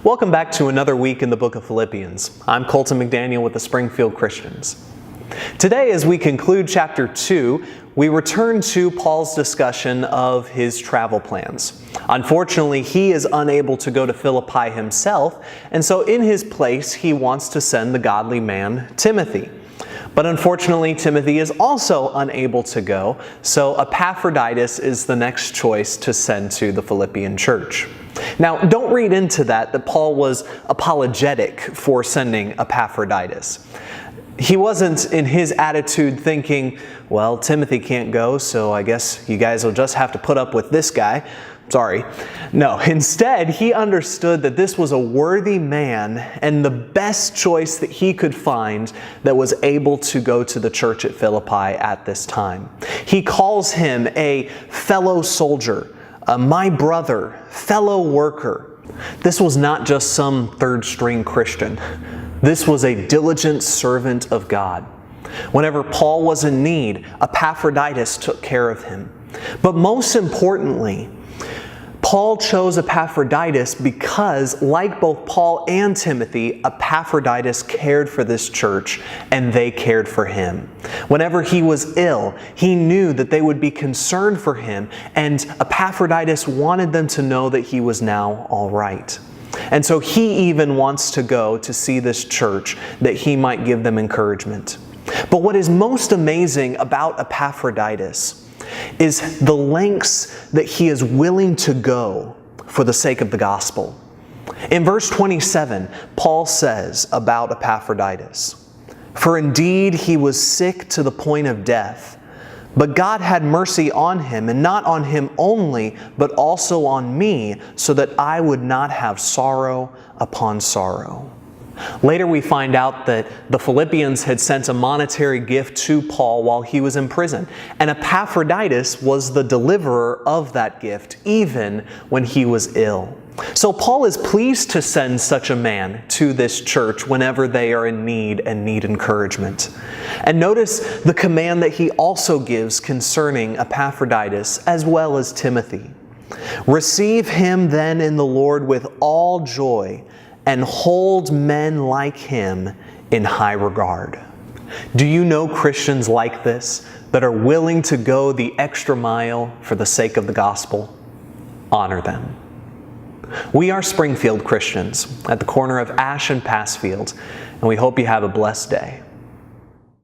Welcome back to another week in the book of Philippians. I'm Colton McDaniel with the Springfield Christians. Today, as we conclude chapter 2, we return to Paul's discussion of his travel plans. Unfortunately, he is unable to go to Philippi himself, and so in his place, he wants to send the godly man Timothy. But unfortunately, Timothy is also unable to go, so Epaphroditus is the next choice to send to the Philippian church. Now, don't read into that Paul was apologetic for sending Epaphroditus. He wasn't in his attitude thinking, well, Timothy can't go, so I guess you guys will just have to put up with this guy. Sorry. No, instead, he understood that this was a worthy man and the best choice that he could find that was able to go to the church at Philippi at this time. He calls him a fellow soldier, my brother, fellow worker. This was not just some third-string Christian. This was a diligent servant of God. Whenever Paul was in need, Epaphroditus took care of him. But most importantly, Paul chose Epaphroditus because, like both Paul and Timothy, Epaphroditus cared for this church and they cared for him. Whenever he was ill, he knew that they would be concerned for him, and Epaphroditus wanted them to know that he was now all right. And so he even wants to go to see this church that he might give them encouragement. But what is most amazing about Epaphroditus is the lengths that he is willing to go for the sake of the gospel. In verse 27, Paul says about Epaphroditus, "For indeed he was sick to the point of death, but God had mercy on him, and not on him only, but also on me, so that I would not have sorrow upon sorrow." Later we find out that the Philippians had sent a monetary gift to Paul while he was in prison, and Epaphroditus was the deliverer of that gift even when he was ill. So Paul is pleased to send such a man to this church whenever they are in need and need encouragement. And notice the command that he also gives concerning Epaphroditus as well as Timothy. "Receive him then in the Lord with all joy, and hold men like him in high regard." Do you know Christians like this that are willing to go the extra mile for the sake of the gospel? Honor them. We are Springfield Christians at the corner of Ash and Passfield, and we hope you have a blessed day.